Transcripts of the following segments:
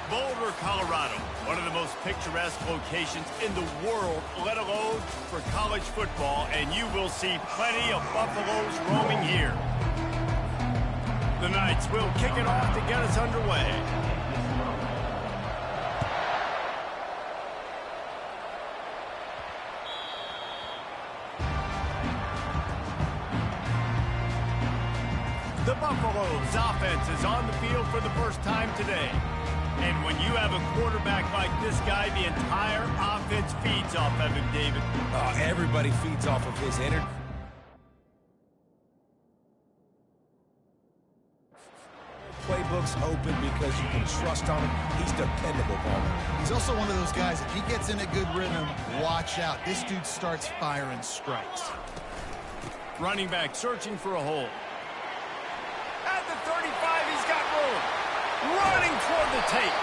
Boulder, Colorado, one of the most picturesque locations in the world, let alone for college football, and you will see plenty of Buffaloes roaming here. The Knights will kick it off to get us underway. The Buffaloes offense is on the field for the first time today. And when you have a quarterback like this guy, the entire offense feeds off of him, David. Everybody feeds off of his energy. Playbook's open because you can trust on him. He's dependable, Palmer. He's also one of those guys, if he gets in a good rhythm, watch out. This dude starts firing strikes. Running back searching for a hole. At the 35, he's got room. Running toward the tape.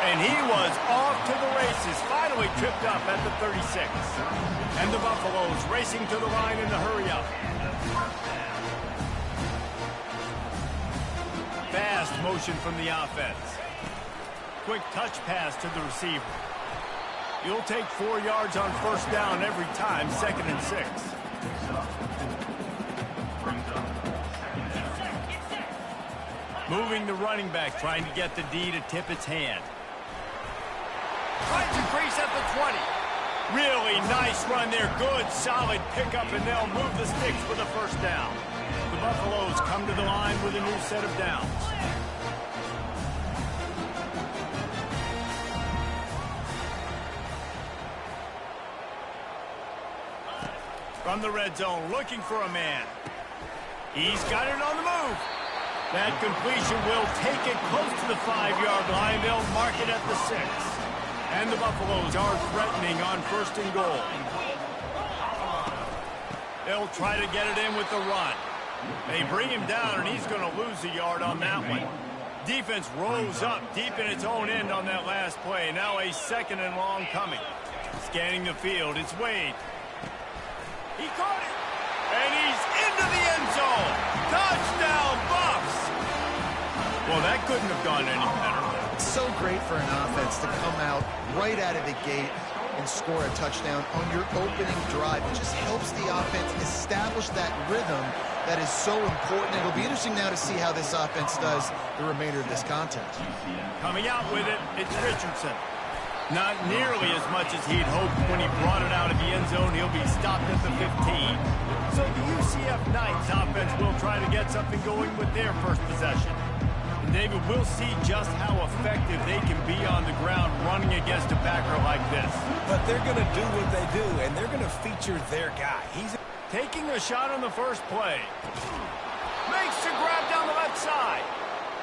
And he was off to the races, finally tripped up at the 36. And the Buffaloes racing to the line in the hurry-up. Fast motion from the offense. Quick touch pass to the receiver. You'll take 4 yards on first down every time, 2nd and 6. Moving the running back, trying to get the D to tip its hand. Finds a crease at the 20. Really nice run there. Good, solid pickup, and they'll move the sticks for the first down. The Buffaloes come to the line with a new set of downs. From the red zone, looking for a man. He's got it on the move. That completion will take it close to the 5-yard line. They'll mark it at the 6. And the Buffaloes are threatening on 1st and goal. They'll try to get it in with the run. They bring him down, and he's going to lose a yard on that one. Defense rose up deep in its own end on that last play. Now a 2nd and long coming. Scanning the field, it's Wade. He caught it, and he's into the end zone. Touchdown, Buffs! Well, that couldn't have gone any better. It's so great for an offense to come out right out of the gate and score a touchdown on your opening drive. It just helps the offense establish that rhythm that is so important. It'll be interesting now to see how this offense does the remainder of this contest. Coming out with it, it's Richardson. Not nearly as much as he'd hoped when he brought it out of the end zone. He'll be stopped at the 15. So the UCF Knights offense will try to get something going with their first possession. And David, we'll see just how effective they can be on the ground running against a backer like this. But they're going to do what they do, and they're going to feature their guy. He's taking a shot on the first play. Makes the grab down the left side.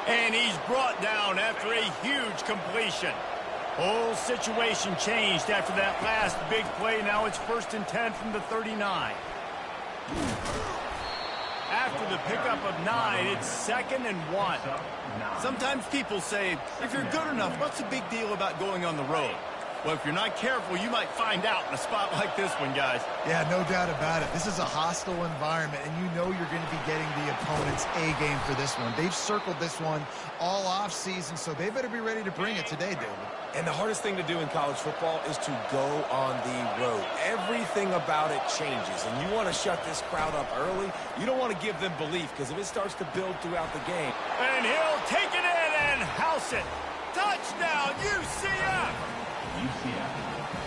And he's brought down after a huge completion. Whole situation changed after that last big play. Now it's 1st and 10 from the 39. After the pickup of 9, it's 2nd and 1. Sometimes people say, if you're good enough, what's the big deal about going on the road? Well, if you're not careful, you might find out in a spot like this one, guys. Yeah, no doubt about it. This is a hostile environment, and you know you're going to be getting the opponent's A-game for this one. They've circled this one all off-season, so they better be ready to bring it today, David. And the hardest thing to do in college football is to go on the road. Everything about it changes, and you want to shut this crowd up early. You don't want to give them belief, because if it starts to build throughout the game. And he'll take it in and house it. Touchdown, UCF!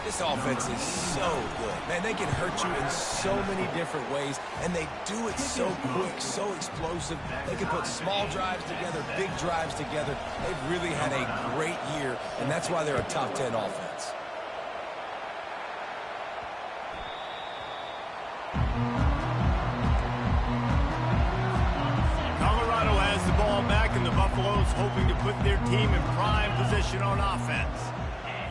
This offense is so good. Man, they can hurt you in so many different ways, and they do it so quick, so explosive. They can put small drives together, big drives together. They've really had a great year, and that's why they're a top 10 offense. Colorado has the ball back, and the Buffaloes hoping to put their team in prime position on offense.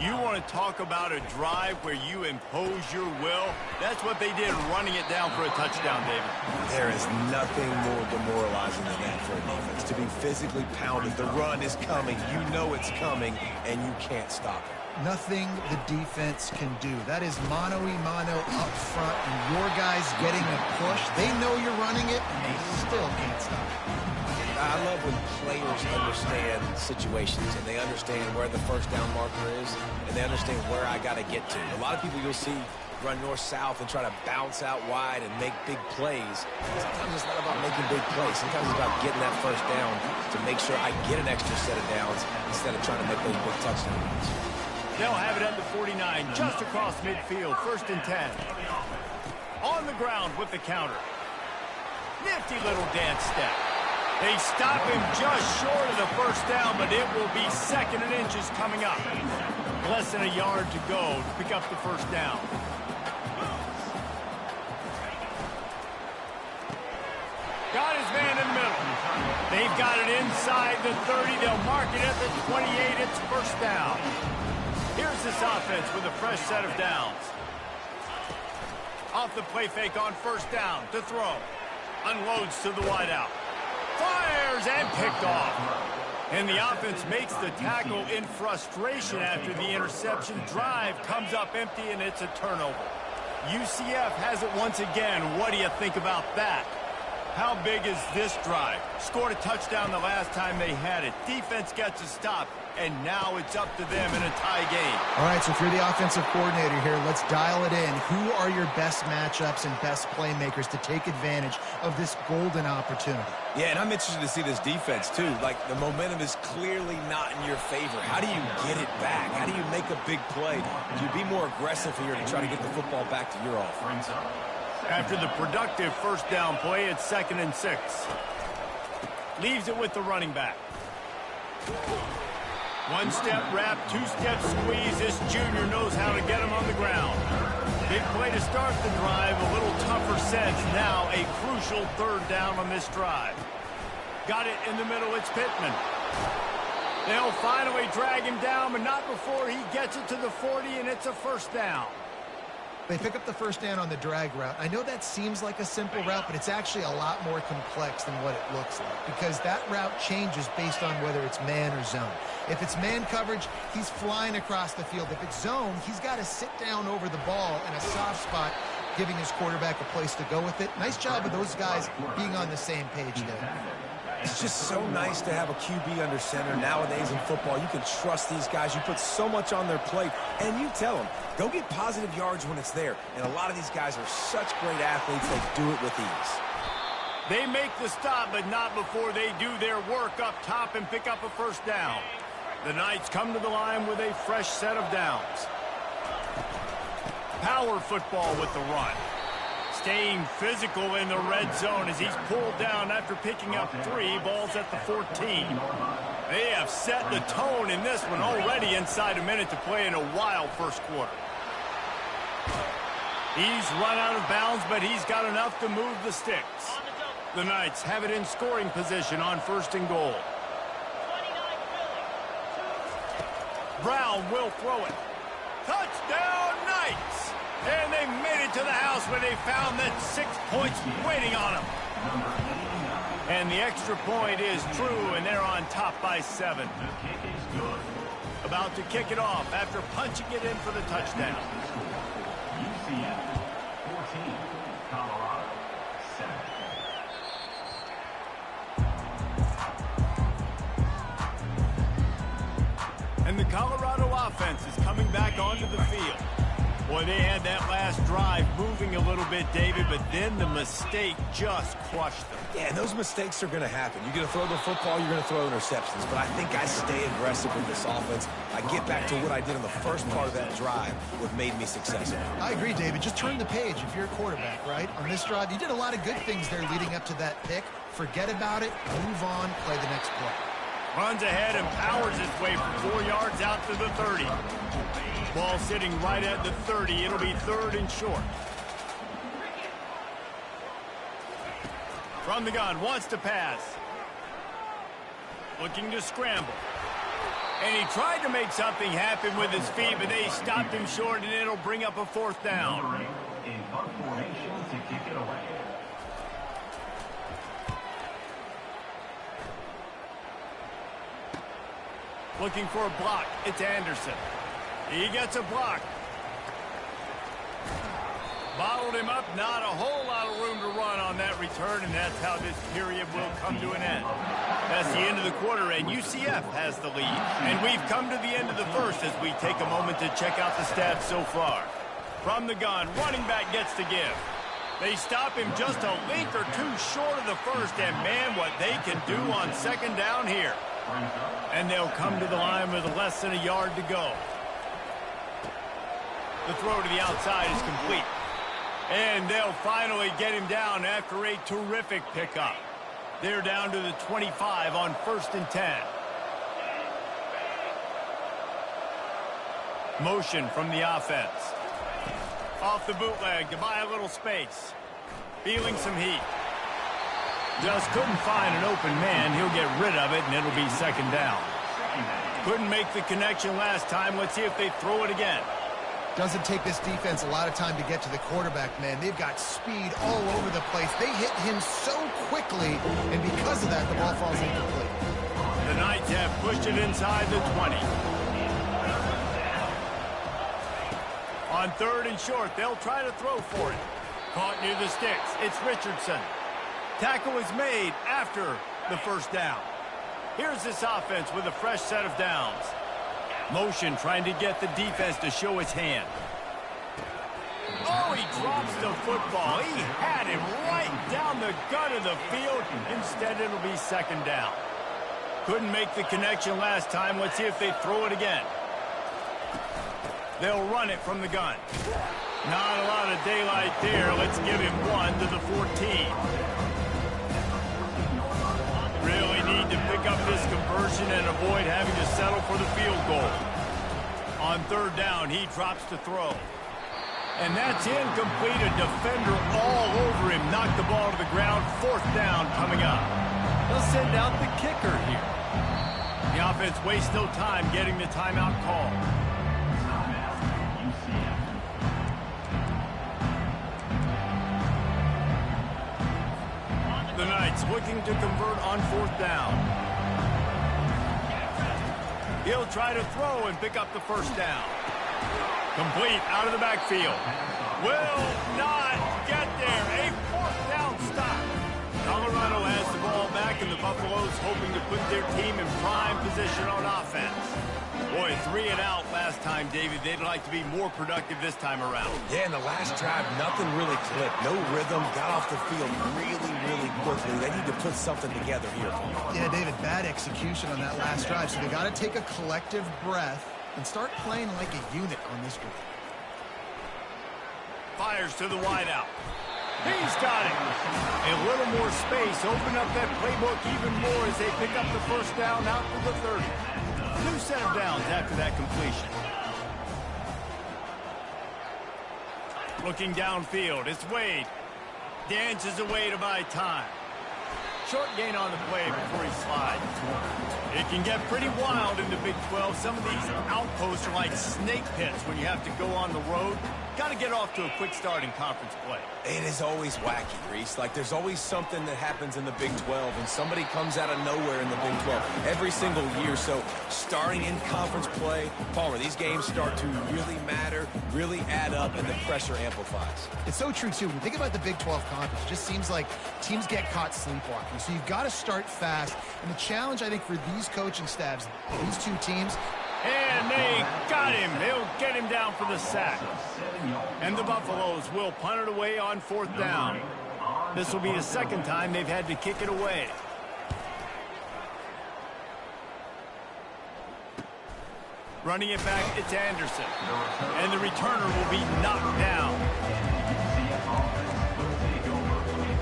You want to talk about a drive where you impose your will? That's what they did, running it down for a touchdown, David. There is nothing more demoralizing than that for a defense. To be physically pounded, the run is coming, you know it's coming, and you can't stop it. Nothing the defense can do. That is mano-a-mano up front, and your guys getting a push. They know you're running it, and they still can't stop it. I love when players understand situations and they understand where the first down marker is and they understand where I got to get to. A lot of people you'll see run north-south and try to bounce out wide and make big plays. Sometimes it's not about making big plays. Sometimes it's about getting that first down to make sure I get an extra set of downs instead of trying to make those big touchdowns. They'll have it at the 49, just across midfield, 1st and 10. On the ground with the counter. Nifty little dance step. They stop him just short of the first down, but it will be 2nd and inches coming up. Less than a yard to go to pick up the first down. Got his man in the middle. They've got it inside the 30. They'll mark it at the 28. It's first down. Here's this offense with a fresh set of downs. Off the play fake on first down to throw. Unloads to the wideout. Fires and picked off. And the offense makes the tackle in frustration after the interception. Drive comes up empty and it's a turnover. UCF has it once again. What do you think about that? How big is this drive? Scored a touchdown the last time they had it. Defense gets a stop, and now it's up to them in a tie game. All right, so if you're the offensive coordinator here, let's dial it in. Who are your best matchups and best playmakers to take advantage of this golden opportunity? Yeah, and I'm interested to see this defense, too. Like, the momentum is clearly not in your favor. How do you get it back? How do you make a big play? Do you be more aggressive here to try to get the football back to your offense? After the productive first down play, it's 2nd and 6. Leaves it with the running back. One-step wrap, two-step squeeze. This junior knows how to get him on the ground. Big play to start the drive. A little tougher sense. Now a crucial 3rd down on this drive. Got it in the middle. It's Pittman. They'll finally drag him down, but not before he gets it to the 40, and it's a first down. They pick up the first down on the drag route. I know that seems like a simple route, but it's actually a lot more complex than what it looks like because that route changes based on whether it's man or zone. If it's man coverage, he's flying across the field. If it's zone, he's got to sit down over the ball in a soft spot, giving his quarterback a place to go with it. Nice job of those guys being on the same page there. It's just so nice to have a QB under center. Nowadays in football, you can trust these guys. You put so much on their plate, and you tell them, go get positive yards when it's there. And a lot of these guys are such great athletes, they do it with ease. They make the stop, but not before they do their work up top and pick up a first down. The Knights come to the line with a fresh set of downs. Power football with the run. Staying physical in the red zone as he's pulled down after picking up 3 balls at the 14. They have set the tone in this one already inside a minute to play in a wild first quarter. He's run out of bounds, but he's got enough to move the sticks. The Knights have it in scoring position on 1st and goal. Brown will throw it. Touchdown, Knights! And they made it to the house where they found that 6 points waiting on them. And the extra point is true, and they're on top by 7. About to kick it off after punching it in for the touchdown. UCF 14, Colorado 7. And the Colorado offense is coming back onto the field. Boy, they had that last drive moving a little bit, David, but then the mistake just crushed them. Yeah, and those mistakes are going to happen. You're going to throw the football, you're going to throw interceptions. But I think I stay aggressive with this offense. I get back to what I did in the first part of that drive, what made me successful. I agree, David. Just turn the page if you're a quarterback, right? On this drive, you did a lot of good things there leading up to that pick. Forget about it, move on, play the next play. Runs ahead and powers his way for 4 yards out to the 30. Ball sitting right at the 30. It'll be 3rd and short. From the gun, wants to pass. Looking to scramble. And he tried to make something happen with his feet, but they stopped him short, and it'll bring up a 4th down. In punt formation to kick it away. Looking for a block. It's Anderson. He gets a block. Bottled him up. Not a whole lot of room to run on that return, and that's how this period will come to an end. That's the end of the quarter, and UCF has the lead. And we've come to the end of the first as we take a moment to check out the stats so far. From the gun, running back gets to give. They stop him just a link or two short of the first, and man, what they can do on second down here. And they'll come to the line with less than a yard to go. The throw to the outside is complete. And they'll finally get him down after a terrific pickup. They're down to the 25 on 1st and 10. Motion from the offense. Off the bootleg to buy a little space. Feeling some heat. Just couldn't find an open man. He'll get rid of it, and it'll be second down. Couldn't make the connection last time. Let's see if they throw it again. Doesn't take this defense a lot of time to get to the quarterback, man. They've got speed all over the place. They hit him so quickly, and because of that, the ball falls incomplete. The Knights have pushed it inside the 20. On 3rd and short, they'll try to throw for it. Caught near the sticks. It's Richardson. Tackle is made after the first down. Here's this offense with a fresh set of downs. Motion trying to get the defense to show his hand. Oh, he drops the football. He had him right down the gut of the field. Instead, it'll be second down. Couldn't make the connection last time. Let's see if they throw it again. They'll run it from the gun. Not a lot of daylight there. Let's give him one to the 14. Really need to pick up this conversion and avoid having to settle for the field goal. On 3rd down, he drops to throw. And that's incomplete. A defender all over him. Knocked the ball to the ground. 4th down coming up. They'll send out the kicker here. The offense wastes no time getting the timeout call. The Knights looking to convert on 4th down. He'll try to throw and pick up the first down. Complete out of the backfield. Will not get there. A 4th down stop. Colorado has the ball back, and the Buffaloes hoping to put their team in prime position on offense. Boy, 3 and out last time, David. They'd like to be more productive this time around. Yeah, in the last drive, nothing really clicked. No rhythm. Got off the field really, really quickly. They need to put something together here. Yeah, David, bad execution on that last drive. So they got to take a collective breath and start playing like a unit on this group. Fires to the wideout. He's got it. A little more space. Open up that playbook even more as they pick up the first down out to the 30. New set of downs after that completion. Looking downfield, it's Wade. Dances away to buy time. Short gain on the play before he slides. It can get pretty wild in the Big 12. Some of these outposts are like snake pits when you have to go on the road. Got to get off to a quick start in conference play. It is always wacky, Reese. Like, there's always something that happens in the Big 12, and somebody comes out of nowhere in the Big 12 every single year. So, starting in conference play, Palmer, these games start to really matter, really add up, and the pressure amplifies. It's so true, too. When you think about the Big 12 conference, it just seems like teams get caught sleepwalking. So, you've got to start fast. And the challenge, I think, for these coaching staffs, these two teams, and they got him. They'll get him down for the sack. And the Buffaloes will punt it away on 4th down. This will be the second time they've had to kick it away. Running it back, it's Anderson. And the returner will be knocked down.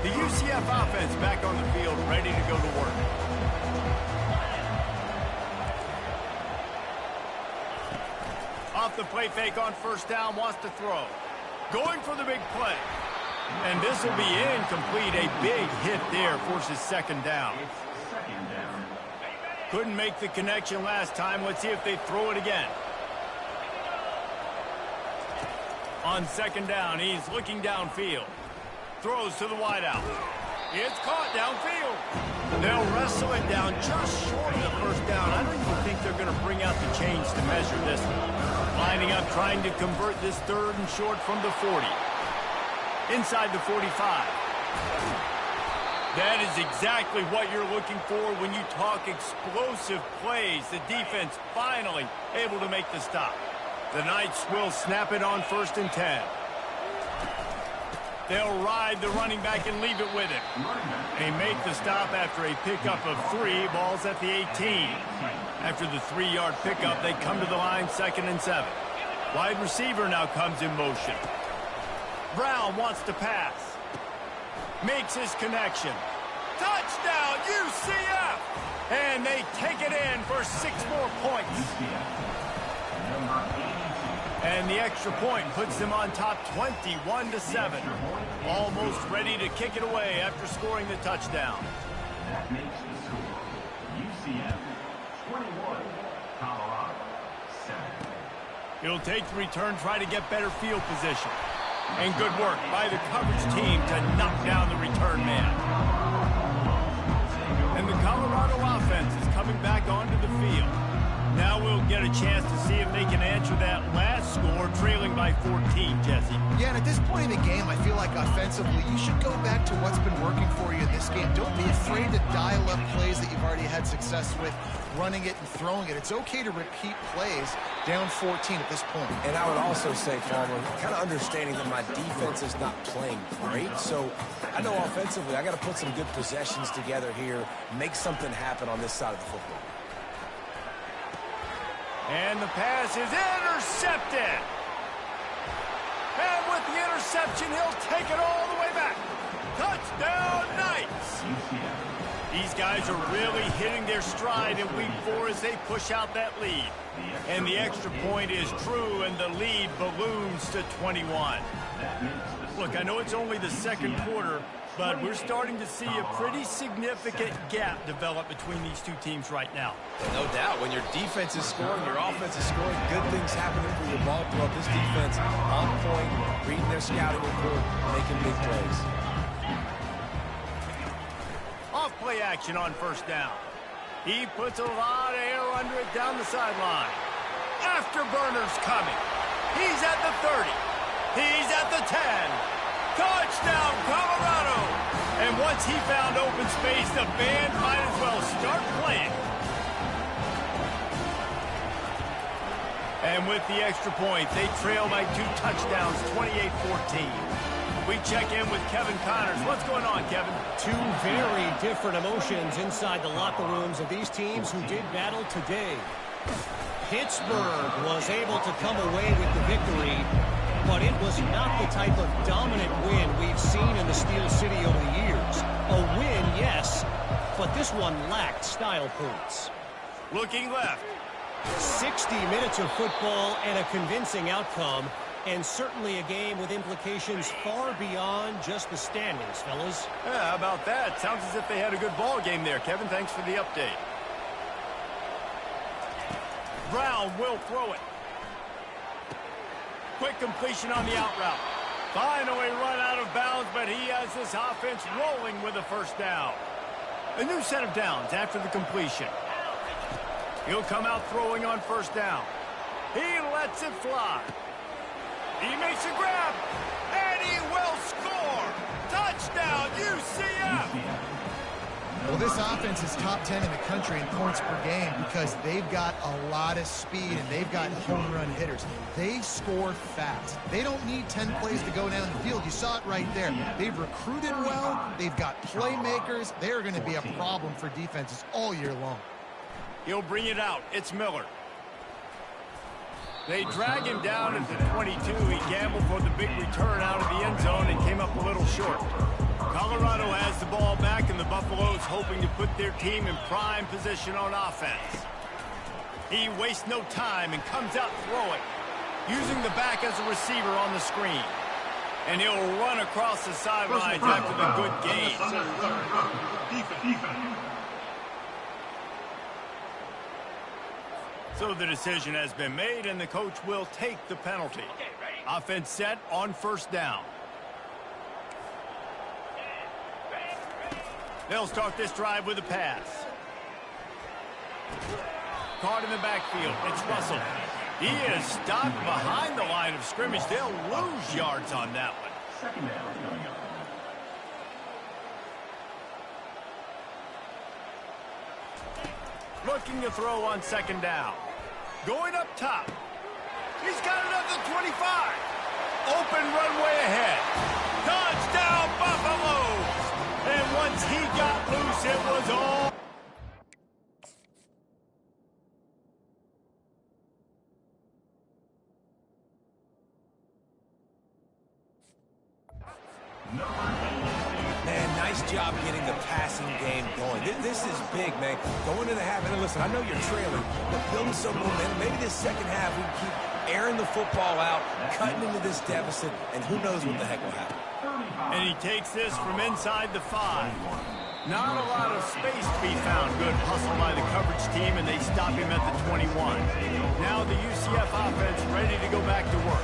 The UCF offense back on the field, ready to go to work. Off the play fake on 1st down, wants to throw. Going for the big play. And this will be incomplete. A big hit there forces second down. Couldn't make the connection last time. Let's see if they throw it again. On 2nd down, he's looking downfield. Throws to the wideout. It's caught downfield. They'll wrestle it down just short of the first down. I don't even think they're going to bring out the chains to measure this one. Lining up, trying to convert this 3rd and short from the 40. inside the 45. That is exactly what you're looking for when you talk explosive plays. The defense finally able to make the stop. The Knights will snap it on 1st and 10. They'll ride the running back and leave it with him. They make the stop after a pickup of 3. Ball's at the 18. After the 3-yard pickup, they come to the line 2nd and 7. Wide receiver now comes in motion. Brown wants to pass. Makes his connection. Touchdown, UCF! And they take it in for 6 more points. And the extra point puts them on top 21-7. Almost ready to kick it away after scoring the touchdown. That makes the score UCF 21, Colorado 7. He'll take the return, try to get better field position. And good work by the coverage team to knock down the return man. And the Colorado offense is coming back onto the field. Now we'll get a chance to see if they can answer that last score, trailing by 14, Jesse. Yeah, and at this point in the game, I feel like offensively, you should go back to what's been working for you in this game. Don't be afraid to dial up plays that you've already had success with, running it and throwing it. It's okay to repeat plays down 14 at this point. And I would also say, Farmer, kind of understanding that my defense is not playing great. So I know offensively, I got to put some good possessions together here, make something happen on this side of the football. And the pass is intercepted. And with the interception, he'll take it all the way back. Touchdown, Knights! These guys are really hitting their stride in week 4 as they push out that lead. And the extra point is true, and the lead balloons to 21. Look, I know it's only the 2nd quarter, but we're starting to see a pretty significant gap develop between these two teams right now. No doubt. When your defense is scoring, your offense is scoring, good things happening for your ball club. This defense on point, reading their scouting report, making big plays. Off play action on 1st down. He puts a lot of air under it down the sideline. Afterburner's coming. He's at the 30. He's at the 10. Touchdown, Colorado! And once he found open space, the band might as well start playing. And with the extra point, they trail by 2 touchdowns, 28-14. We check in with Kevin Connors. What's going on, Kevin? 2 very different emotions inside the locker rooms of these teams who did battle today. Pittsburgh was able to come away with the victory, but it was not the type of dominant win we've seen in the Steel City over the years. A win, yes, but this one lacked style points. Looking left. 60 minutes of football and a convincing outcome, and certainly a game with implications far beyond just the standings, fellas. Yeah, how about that? Sounds as if they had a good ball game there, Kevin. Thanks for the update. Brown will throw it. Quick completion on the out route. Finally run out of bounds, but he has this offense rolling with a 1st down. A new set of downs after the completion. He'll come out throwing on 1st down. He lets it fly. He makes a grab, and he will score. Touchdown, UCF! Well, this offense is top 10 in the country in points per game because they've got a lot of speed and they've got home run hitters. They score fast. They don't need 10 plays to go down the field. You saw it right there. They've recruited well. They've got playmakers. They're going to be a problem for defenses all year long. He'll bring it out. It's Miller. They drag him down at the 22. He gambled for the big return out of the end zone and came up a little short. Colorado has the ball back, and the Buffaloes hoping to put their team in prime position on offense. He wastes no time and comes out throwing, using the back as a receiver on the screen. And he'll run across the sidelines after the good gain. So the decision has been made, and the coach will take the penalty. Offense set on 1st down. They'll start this drive with a pass. Caught in the backfield. It's Russell. He is stopped behind the line of scrimmage. They'll lose yards on that one. Second down coming up. Looking to throw on second down. Going up top. He's got it up to 25. Open runway ahead. Touchdown, Buffaloes! And once he got loose, it was all... Man, nice job getting the passing game going. This is big, man. Going to the half, and listen, I know you're trailing, but building some momentum. Maybe this second half we can keep airing the football out, cutting into this deficit, and who knows what the heck will happen. And he takes this from inside the 5. Not a lot of space to be found. Good hustle by the coverage team, and they stop him at the 21. Now the UCF offense ready to go back to work.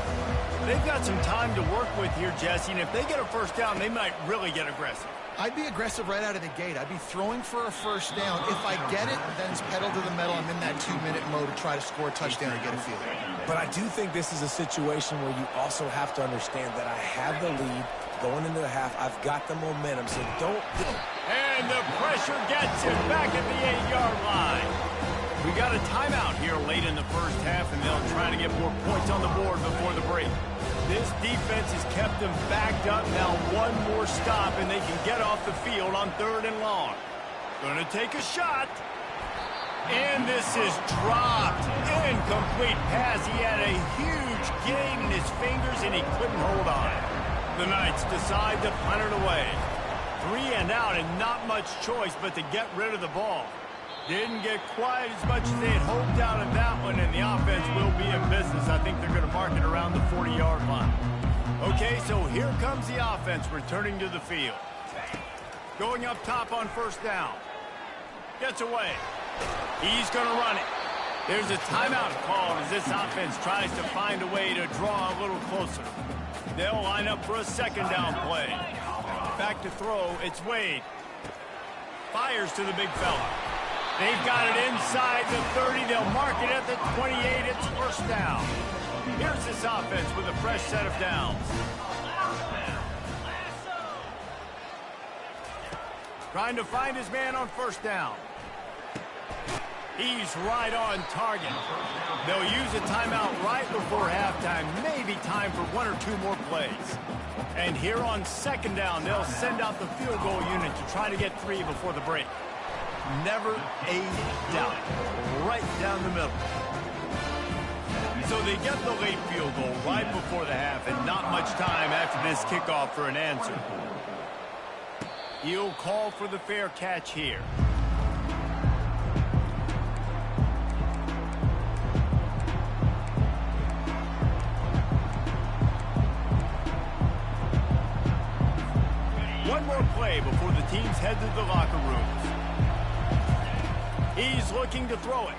They've got some time to work with here, Jesse, and if they get a first down, they might really get aggressive. I'd be aggressive right out of the gate. I'd be throwing for a first down. If I get it, then it's pedal to the metal. I'm in that 2-minute mode to try to score a touchdown or get a field. But I do think this is a situation where you also have to understand that I have the lead going into the half. I've got the momentum, so don't... And the pressure gets him back at the 8-yard line. We got a timeout here late in the first half, and they'll try to get more points on the board before the break. This defense has kept them backed up. Now one more stop, and they can get off the field on 3rd and long. Going to take a shot. And this is dropped. Incomplete pass. He had a huge gain in his fingers, and he couldn't hold on. The Knights decide to punt it away. 3 and out, and not much choice but to get rid of the ball. Didn't get quite as much as they had hoped out of that one, and the offense will be in business. I think they're going to mark it around the 40-yard line. Okay, so here comes the offense returning to the field. Going up top on first down. Gets away. He's going to run it. There's a timeout called as this offense tries to find a way to draw a little closer. They'll line up for a second down play. Back to throw, it's Wade. Fires to the big fella. They've got it inside the 30. They'll mark it at the 28. It's first down. Here's this offense with a fresh set of downs. Trying to find his man on first down. He's right on target. They'll use a timeout right before halftime. Maybe time for 1 or 2 more plays. And here on second down, they'll send out the field goal unit to try to get 3 before the break. Never a doubt. Right down the middle. So they get the late field goal right before the half, and not much time after this kickoff for an answer. He'll call for the fair catch here. One more play before the teams head to the locker rooms. He's looking to throw it.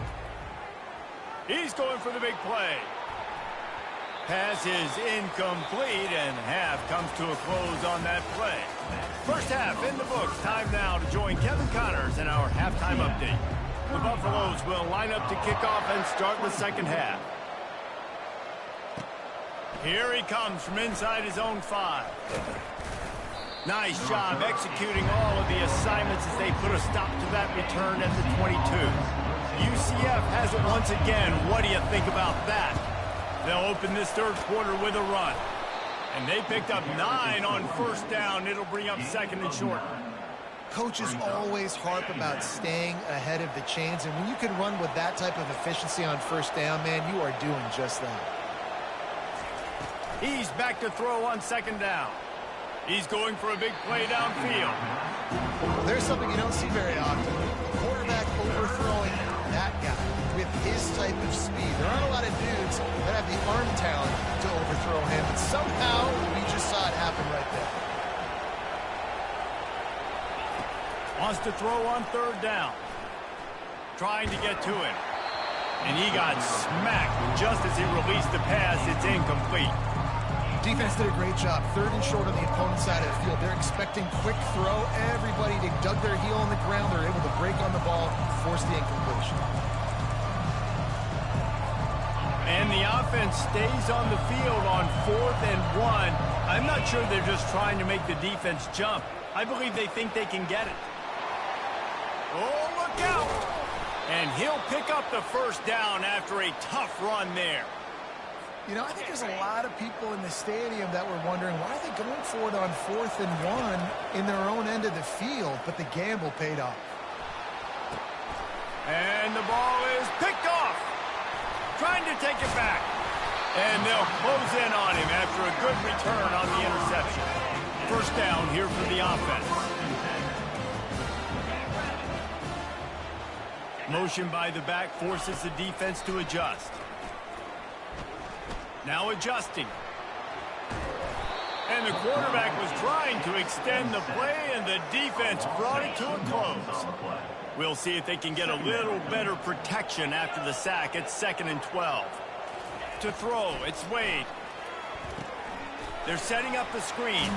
He's going for the big play. Pass is incomplete, and half comes to a close on that play. First half in the books. Time now to join Kevin Connors in our halftime update. The Buffaloes will line up to kick off and start the second half. Here he comes from inside his own 5. Nice job executing all of the assignments as they put a stop to that return at the 22. UCF has it once again. What do you think about that? They'll open this third quarter with a run. And they picked up 9 on first down. It'll bring up second and short. Coaches always harp about staying ahead of the chains, and when you can run with that type of efficiency on first down, man, you are doing just that. He's back to throw on second down. He's going for a big play downfield. There's something you don't see very often. A quarterback overthrowing that guy with his type of speed. There aren't a lot of dudes that have the arm talent to overthrow him, but somehow we just saw it happen right there. Wants to throw on third down. Trying to get to him. And he got smacked just as he released the pass. It's incomplete. Defense did a great job. 3rd and short on the opponent's side of the field. They're expecting quick throw. Everybody, they dug their heel on the ground. They're able to break on the ball, force the incompletion. And the offense stays on the field on 4th and 1. I'm not sure they're just trying to make the defense jump. I believe they think they can get it. Oh, look out! And he'll pick up the first down after a tough run there. You know, I think there's a lot of people in the stadium that were wondering why are they going for it on 4th and 1 in their own end of the field, but the gamble paid off. And the ball is picked off. Trying to take it back. And they'll close in on him after a good return on the interception. First down here for the offense. Motion by the back forces the defense to adjust. Now adjusting. And the quarterback was trying to extend the play, and the defense brought it to a close. We'll see if they can get a little better protection after the sack. It's 2nd and 12. To throw, it's Wade. They're setting up the screen.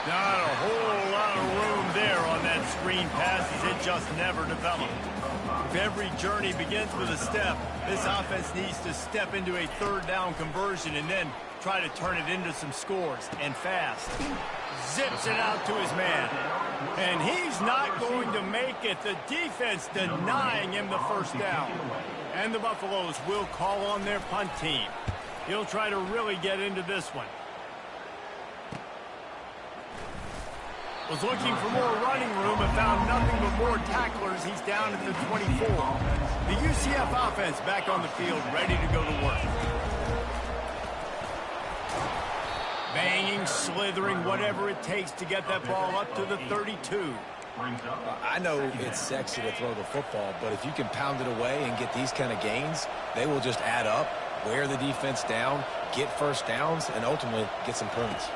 Not a whole lot of room there on that screen pass, as it just never developed. If every journey begins with a step, this offense needs to step into a 3rd down conversion and then try to turn it into some scores, and fast. Zips it out to his man. And he's not going to make it. The defense denying him the first down. And the Buffaloes will call on their punt team. He'll try to really get into this one. Was looking for more running room and found nothing but more tacklers. He's down at the 24. The UCF offense back on the field, ready to go to work. Banging, slithering, whatever it takes to get that ball up to the 32. I know it's sexy to throw the football, but if you can pound it away and get these kind of gains, they will just add up, wear the defense down, get first downs, and ultimately get some points.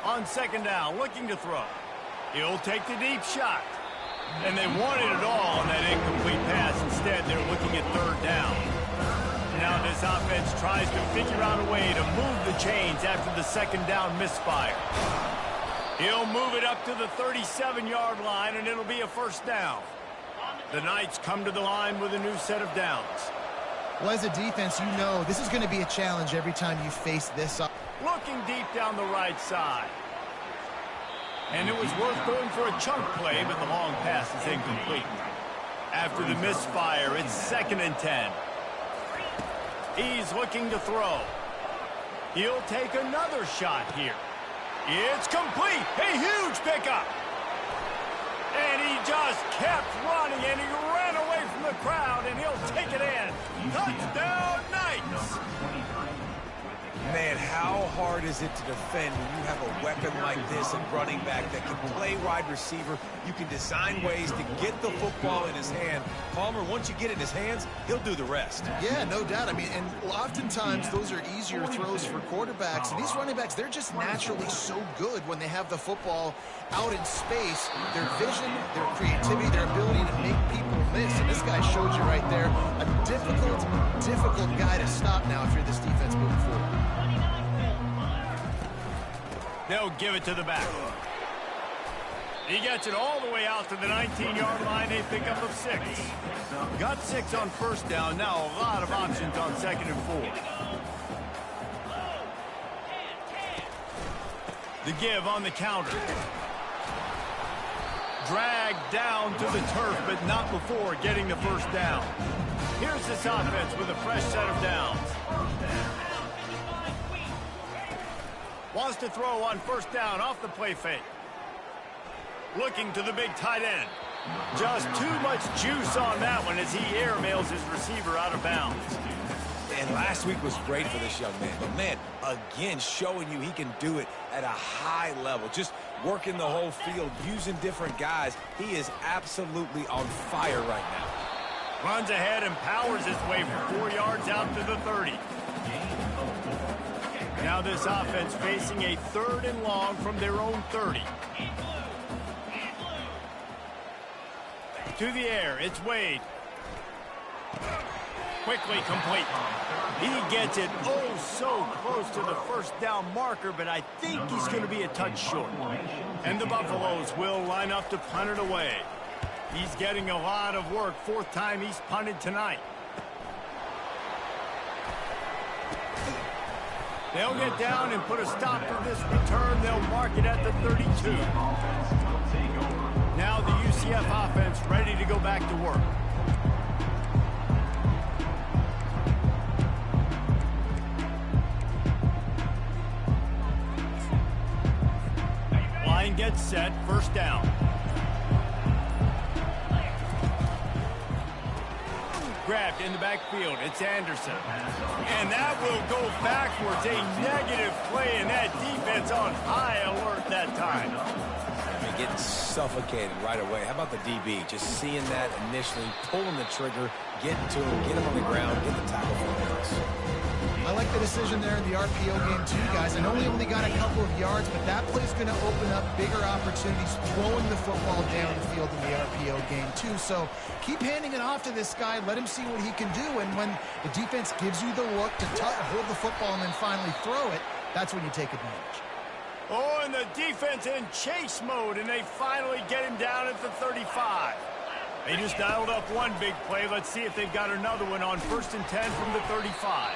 On 2nd down, looking to throw. He'll take the deep shot. And they wanted it all on that incomplete pass. Instead, they're looking at 3rd down. Now this offense tries to figure out a way to move the chains after the 2nd down misfire. He'll move it up to the 37-yard line, and it'll be a first down. The Knights come to the line with a new set of downs. Well, as a defense, you know this is going to be a challenge every time you face this up. Looking deep down the right side. And it was worth going for a chunk play, but the long pass is incomplete. After the misfire, it's 2nd and 10. He's looking to throw. He'll take another shot here. It's complete. A huge pickup. And he just kept running, and he ran away from the crowd, and he'll take it in. Touchdown, Knights! Man, how hard is it to defend when you have a weapon like this at running back that can play wide receiver? You can design ways to get the football in his hand. Palmer, once you get it in his hands, he'll do the rest. Yeah, no doubt. I mean, and oftentimes those are easier throws for quarterbacks. And these running backs, they're just naturally so good when they have the football out in space. Their vision, their creativity, their ability to make people miss. And this guy showed you right there, a difficult guy to stop now if you're this defense moving forward. They'll give it to the back. He gets it all the way out to the 19-yard line. A pickup of 6. Got 6 on 1st down. Now a lot of options on 2nd and 4. The give on the counter. Dragged down to the turf, but not before getting the first down. Here's this offense with a fresh set of downs. Wants to throw on 1st down off the play fake. Looking to the big tight end. Just too much juice on that one as he airmails his receiver out of bounds. And last week was great for this young man. But, man, again, showing you he can do it at a high level. Just working the whole field, using different guys. He is absolutely on fire right now. Runs ahead and powers his way for 4 yards out to the 30. Now this offense facing a 3rd and long from their own 30. To the air, it's Wade. Quickly complete. He gets it so close to the 1st down marker, but I think he's going to be a touch short. And the Buffaloes will line up to punt it away. He's getting a lot of work. 4th time he's punted tonight. They'll get down and put a stop to this return. They'll mark it at the 32. Now the UCF offense ready to go back to work. Line gets set, first down. Grabbed in the backfield. It's Anderson. And that will go backwards. A negative play, and that defense on high alert that time. I mean, getting suffocated right away. How about the DB? Just seeing that initially, pulling the trigger, getting to him, get him on the ground, get the tackle for the loss. I like the decision there in the RPO game too, guys. I know he only got a couple of yards, but that play's going to open up bigger opportunities throwing the football down the field in the RPO game too. So keep handing it off to this guy. Let him see what he can do. And when the defense gives you the look to hold the football and then finally throw it, that's when you take advantage. Oh, and the defense in chase mode, and they finally get him down at the 35. They just dialed up one big play. Let's see if they've got another one on 1st and 10 from the 35.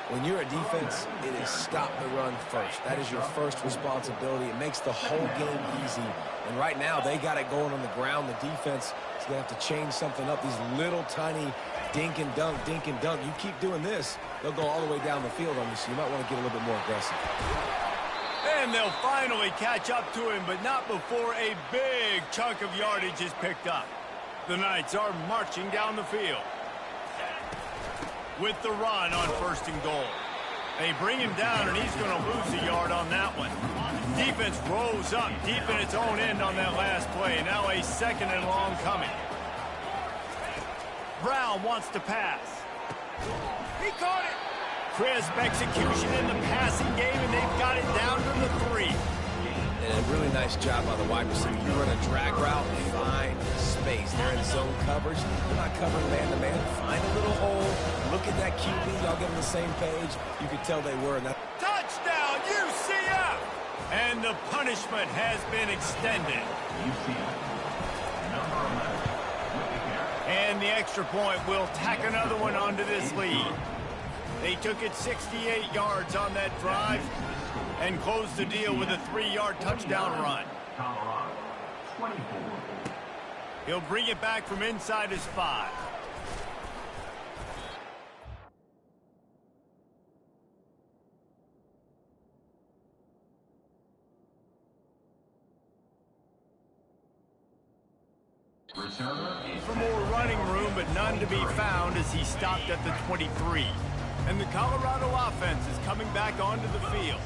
When you're a defense, it is stop the run first. That is your first responsibility. It makes the whole game easy. And right now, they got it going on the ground. The defense is going to have to change something up. These little tiny dink and dunk, dink and dunk. You keep doing this, they'll go all the way down the field on you, so you might want to get a little bit more aggressive. And they'll finally catch up to him, but not before a big chunk of yardage is picked up. The Knights are marching down the field with the run on 1st and goal. They bring him down, and he's going to lose a yard on that one. Defense rolls up deep in its own end on that last play. Now a 2nd and long coming. Brown wants to pass. He caught it. Crisp execution in the passing game, and they've got it down to the 3. And a really nice job by the wide receiver. You run a drag route, find space. They're in zone coverage. They're not covering man-to-man. Find a little hole. Look at that QB. Y'all get on the same page. You could tell they were. And that touchdown, UCF! And the punishment has been extended. And the extra point will tack another one onto this lead. They took it 68 yards on that drive and closed the deal with a 3-yard touchdown run. He'll bring it back from inside his 5. For more running room, but none to be found as he stopped at the 23. And the Colorado offense is coming back onto the field.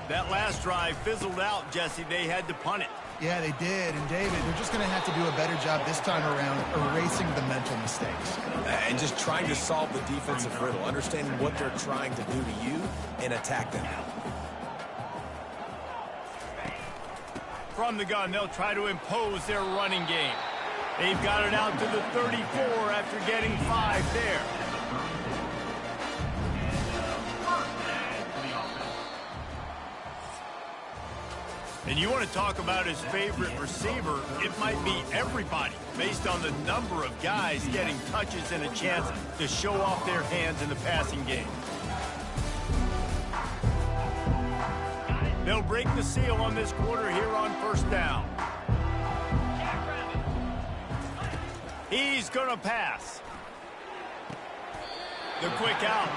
That last drive fizzled out, Jesse. They had to punt it. Yeah, they did. And, David, they're just going to have to do a better job this time around erasing the mental mistakes. And just trying to solve the defensive riddle, understanding what they're trying to do to you and attack them. From the gun, they'll try to impose their running game. They've got it out to the 34 after getting 5 there. And you want to talk about his favorite receiver, it might be everybody, based on the number of guys getting touches and a chance to show off their hands in the passing game. They'll break the seal on this quarter here on 1st down. He's going to pass. The quick out.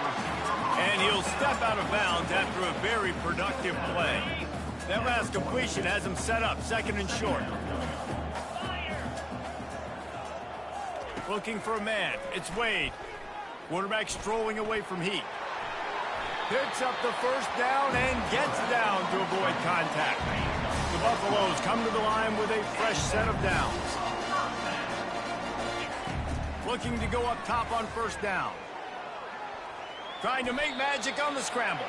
And he'll step out of bounds after a very productive play. That last completion has him set up 2nd and short. Looking for a man. It's Wade. Quarterback strolling away from Heat. Picks up the 1st down and gets down to avoid contact. The Buffaloes come to the line with a fresh set of downs. Looking to go up top on 1st down. Trying to make magic on the scramble.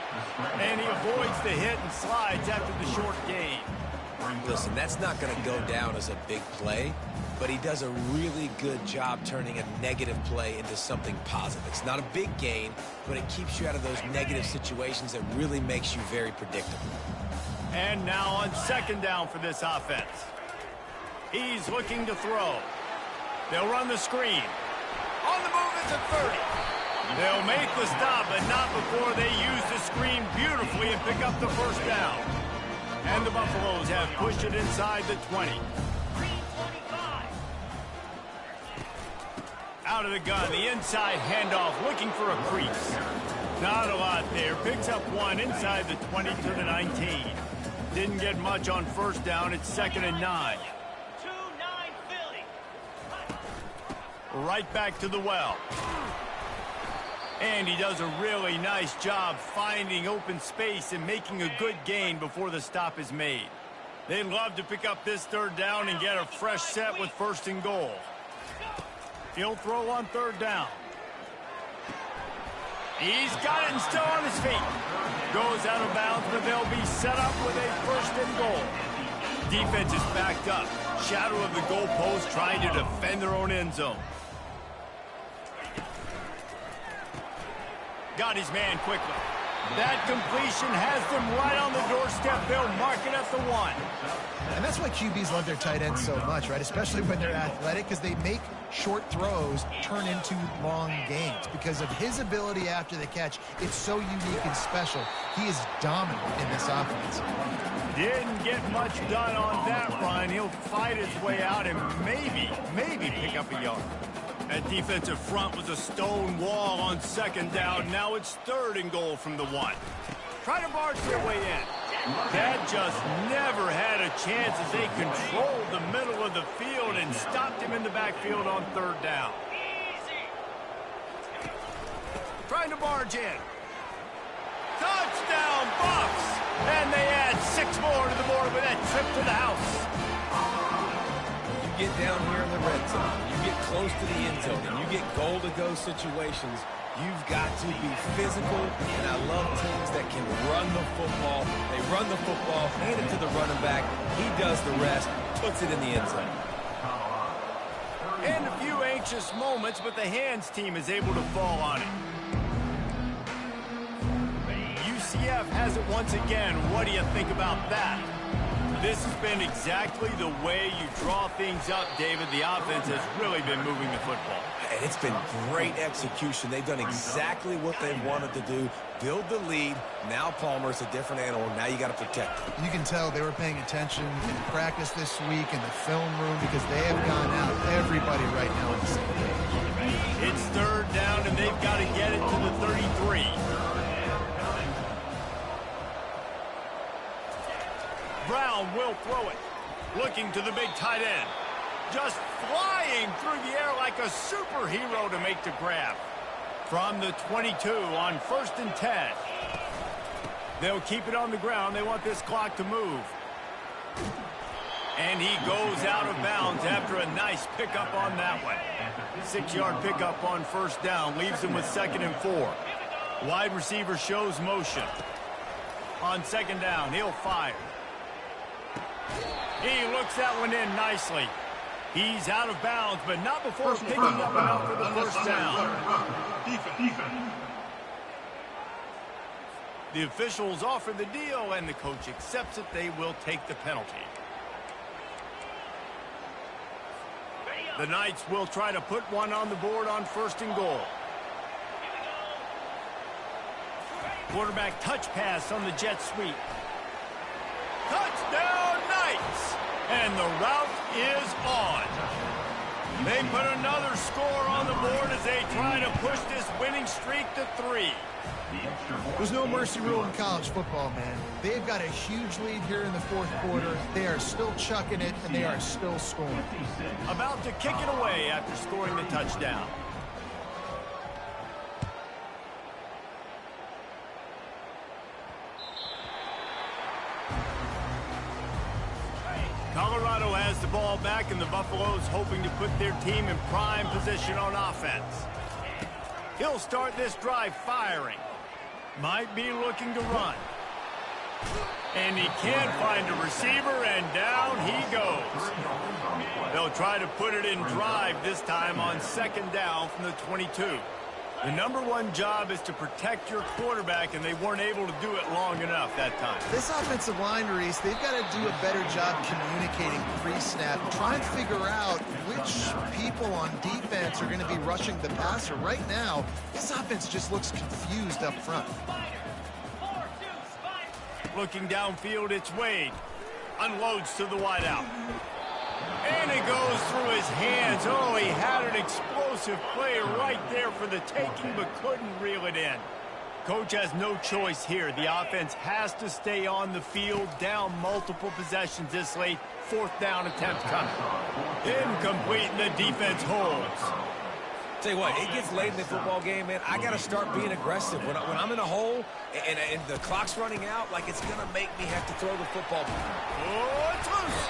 And he avoids the hit and slides after the short gain. Listen, that's not going to go down as a big play, but he does a really good job turning a negative play into something positive. It's not a big gain, but it keeps you out of those negative situations that really makes you very predictable. And now on 2nd down for this offense. He's looking to throw. They'll run the screen. On the move is a 30. They'll make the stop, but not before they use the screen beautifully and pick up the first down. And the Buffaloes have pushed it inside the 20. Out of the gun, the inside handoff, looking for a crease. Not a lot there. Picks up one inside the 20 to the 19. Didn't get much on first down. It's 2nd and 9. Right back to the well. And he does a really nice job finding open space and making a good gain before the stop is made. They'd love to pick up this 3rd down and get a fresh set with 1st and goal. He'll throw on 3rd down. He's got it and still on his feet. Goes out of bounds, but they'll be set up with a 1st and goal. Defense is backed up. Shadow of the goalpost trying to defend their own end zone. Got his man quickly. That completion has them right on the doorstep. They'll mark it at the 1. And that's why QBs love their tight ends so much, right? Especially when they're athletic, because they make short throws turn into long gains. Because of his ability after the catch, it's so unique and special. He is dominant in this offense. Didn't get much done on that run. He'll fight his way out and maybe pick up a yard. That defensive front was a stone wall on 2nd down. Now it's 3rd and goal from the 1. Try to barge their way in. That just never had a chance as they controlled the middle of the field and stopped him in the backfield on 3rd down. Trying to barge in. Touchdown, Bucks! And they add 6 more to the board with that trip to the house. You get down here in the red zone, you get close to the end zone, and you get goal-to-go situations, you've got to be physical, and I love teams that can run the football. They run the football, hand it to the running back, he does the rest, puts it in the end zone. And a few anxious moments, but the hands team is able to fall on it. UCF has it once again. What do you think about that? This has been exactly the way you draw things up, David. The offense has really been moving the football. And it's been great execution. They've done exactly what they wanted to do. Build the lead. Now Palmer's a different animal. Now you got to protect him. You can tell they were paying attention in practice this week in the film room because they have gone out, everybody right now on the same page. It's 3rd down, and they've got to get it to the 33. Brown will throw it. Looking to the big tight end. Just flying through the air like a superhero to make the grab. From the 22 on 1st and 10. They'll keep it on the ground. They want this clock to move. And he goes out of bounds after a nice pickup on that one. 6-yard pickup on 1st down. Leaves him with 2nd and 4. Wide receiver shows motion. On 2nd down, he'll fire. He looks that one in nicely. He's out of bounds, but not before picking up enough for the 1st down. The officials offer the deal, and the coach accepts it. They will take the penalty. The Knights will try to put one on the board on 1st and goal. Quarterback touch pass on the jet sweep. Touchdown, Knights! And the route is on. They put another score on the board as they try to push this winning streak to 3. There's no mercy rule in college football, man. They've got a huge lead here in the 4th quarter. They are still chucking it, and they are still scoring. About to kick it away after scoring the touchdown. Colorado has the ball back, and the Buffaloes hoping to put their team in prime position on offense. He'll start this drive firing. Might be looking to run. And he can't find a receiver, and down he goes. They'll try to put it in drive this time on 2nd down from the 22. The #1 job is to protect your quarterback, and they weren't able to do it long enough that time. This offensive line, Reese, they've got to do a better job communicating pre-snap. Try and figure out which people on defense are going to be rushing the passer. Right now, this offense just looks confused up front. Looking downfield, it's Wade. Unloads to the wideout. And it goes through his hands. Oh, he had an explosive play right there for the taking, but couldn't reel it in. Coach has no choice here. The offense has to stay on the field, down multiple possessions this late. 4th down attempt coming. Incomplete, and the defense holds. Tell you what, it gets late in the football game, man. I got to start being aggressive. When I'm in a hole and the clock's running out, like it's going to make me have to throw the football. Oh, it's loose.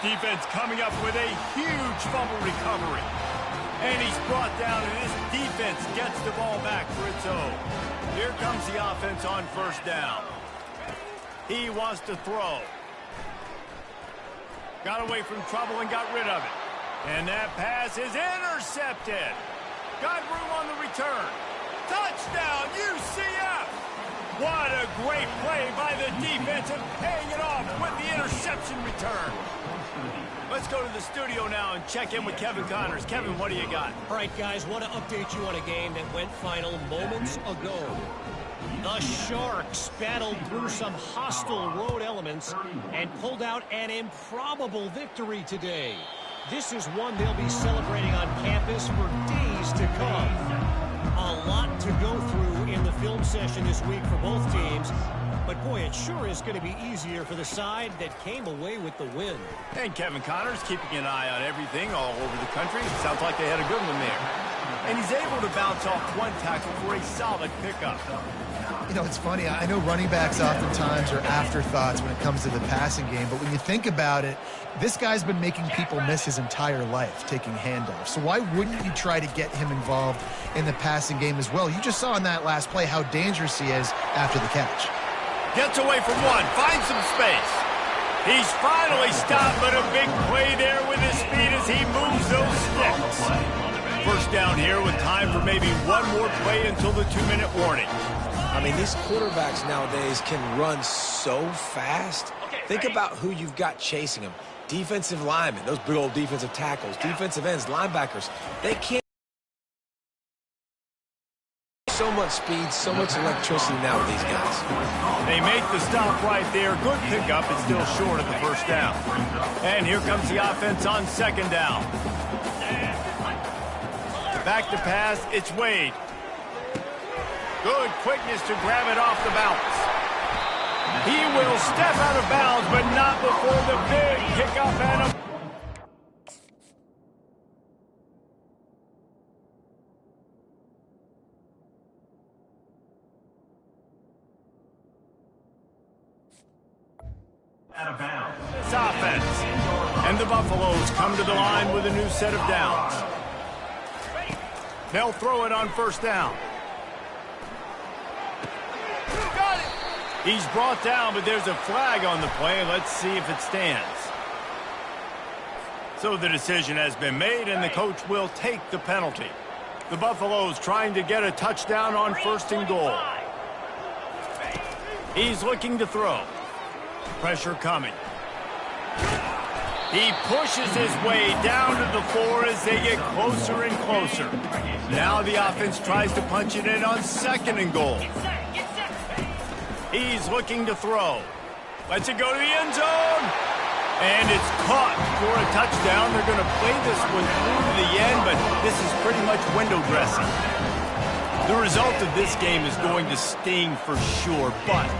Defense coming up with a huge fumble recovery. And he's brought down, and this defense gets the ball back for its own. Here comes the offense on 1st down. He wants to throw. Got away from trouble and got rid of it. And that pass is intercepted. Got room on the return. Touchdown, UCF! What a great play by the defense and paying it off with the interception return. Let's go to the studio now and check in with Kevin Connors. Kevin, what do you got? All right, guys, want to update you on a game that went final moments ago. The Sharks battled through some hostile road elements and pulled out an improbable victory today. This is one they'll be celebrating on campus for days to come. A lot to go through in the film session this week for both teams. But, boy, it sure is going to be easier for the side that came away with the win. And Kevin Connors keeping an eye on everything all over the country. Sounds like they had a good one there. And he's able to bounce off one tackle for a solid pickup. You know, it's funny. I know running backs oftentimes are afterthoughts when it comes to the passing game, but when you think about it, this guy's been making people miss his entire life taking handoffs. So why wouldn't you try to get him involved in the passing game as well? You just saw in that last play how dangerous he is after the catch. Gets away from one, finds some space. He's finally stopped, but a big play there with his speed as he moves those sticks. 1st down here with time for maybe one more play until the 2-minute warning. I mean, these quarterbacks nowadays can run so fast. Think about who you've got chasing them. Defensive linemen, those big old defensive tackles, defensive ends, linebackers. They can't. So much speed, so much electricity now with these guys. They make the stop right there. Good pickup. It's still short of the 1st down. And here comes the offense on 2nd down. Back to pass. It's Wade. Good quickness to grab it off the bounce. He will step out of bounds, but not before the big pickup and a... Out of bounds. This offense. And the Buffaloes come to the line with a new set of downs. They'll throw it on 1st down. Got it. He's brought down, but there's a flag on the play. Let's see if it stands. So the decision has been made, and the coach will take the penalty. The Buffaloes trying to get a touchdown on 1st and goal. He's looking to throw. Pressure coming. He pushes his way down to the 4 as they get closer and closer. Now the offense tries to punch it in on 2nd and goal. He's looking to throw. Lets it go to the end zone. And it's caught for a touchdown. They're going to play this one through to the end, but this is pretty much window dressing. The result of this game is going to sting for sure, but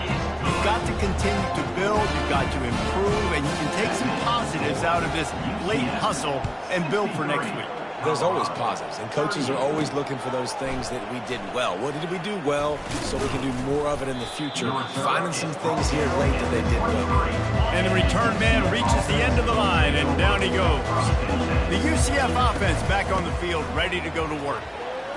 you've got to continue to build, you've got to improve, and you can take some positives out of this late hustle and build for next week. There's always positives, and coaches are always looking for those things that we did well. What did we do well so we can do more of it in the future? Finding some things here late that they did well. And the return man reaches the end of the line, and down he goes. The UCF offense back on the field, ready to go to work.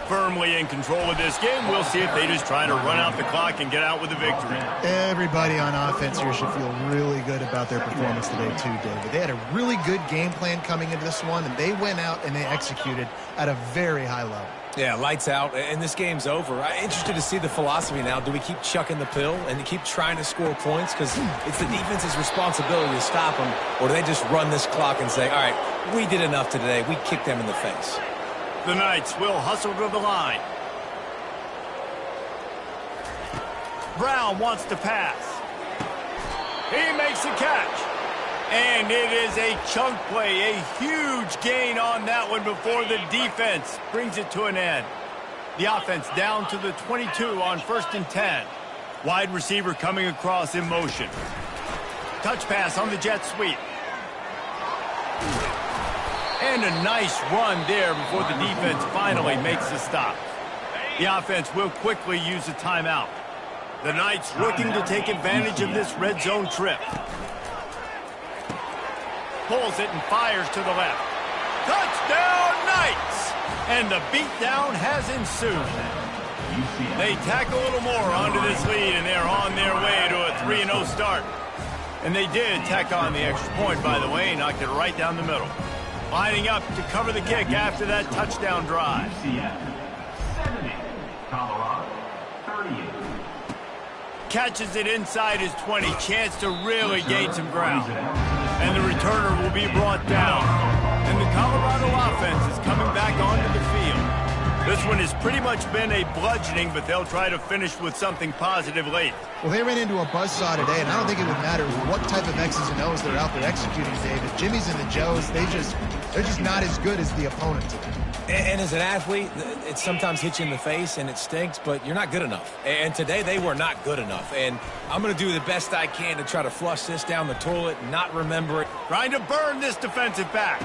firmly in control of this game. We'll see if they just try to run out the clock and get out with a victory. Everybody on offense here should feel really good about their performance today too, David. They had a really good game plan coming into this one, and they went out and they executed at a very high level. Yeah, lights out, and this game's over. I'm interested to see the philosophy now. Do we keep chucking the pill and keep trying to score points? Because it's the defense's responsibility to stop them, or do they just run this clock and say, all right, we did enough today. We kicked them in the face. The Knights will hustle to the line. Brown wants to pass. He makes a catch. And it is a chunk play, a huge gain on that one before the defense brings it to an end. The offense down to the 22 on 1st and 10. Wide receiver coming across in motion. Touch pass on the jet sweep. And a nice run there before the defense finally makes the stop. The offense will quickly use a timeout. The Knights looking to take advantage of this red zone trip. Pulls it and fires to the left. Touchdown, Knights! And the beatdown has ensued. They tack a little more onto this lead, and they're on their way to a 3-0 start. And they did tack on the extra point, by the way, knocked it right down the middle. Lining up to cover the kick after that touchdown drive. 70, Colorado, 38. Catches it inside his 20. Chance to really gain some ground. And the returner will be brought down. And the Colorado offense is coming back onto the field. This one has pretty much been a bludgeoning, but they'll try to finish with something positive late. Well, they ran into a buzzsaw today, and I don't think it would matter what type of X's and O's they're out there executing, David. Jimmy's and the Joes, they're just not as good as the opponent today. And as an athlete, it sometimes hits you in the face and it stinks, but you're not good enough. And today they were not good enough. And I'm going to do the best I can to try to flush this down the toilet and not remember it. Trying to burn this defensive back.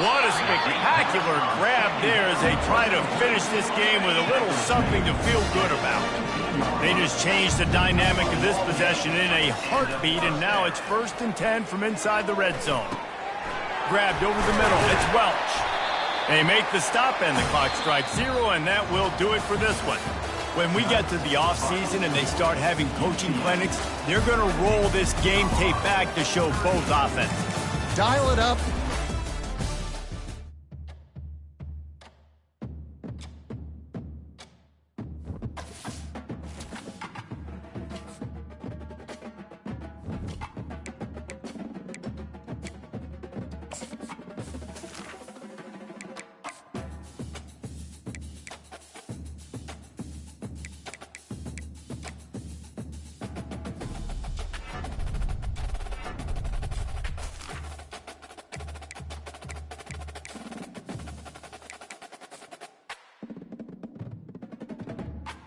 What a spectacular grab there as they try to finish this game with a little something to feel good about. They just changed the dynamic of this possession in a heartbeat, and now it's 1st and 10 from inside the red zone. Grabbed over the middle. It's Welch. They make the stop, and the clock strikes 0, and that will do it for this one. When we get to the offseason and they start having coaching clinics, they're going to roll this game tape back to show both offenses. Dial it up,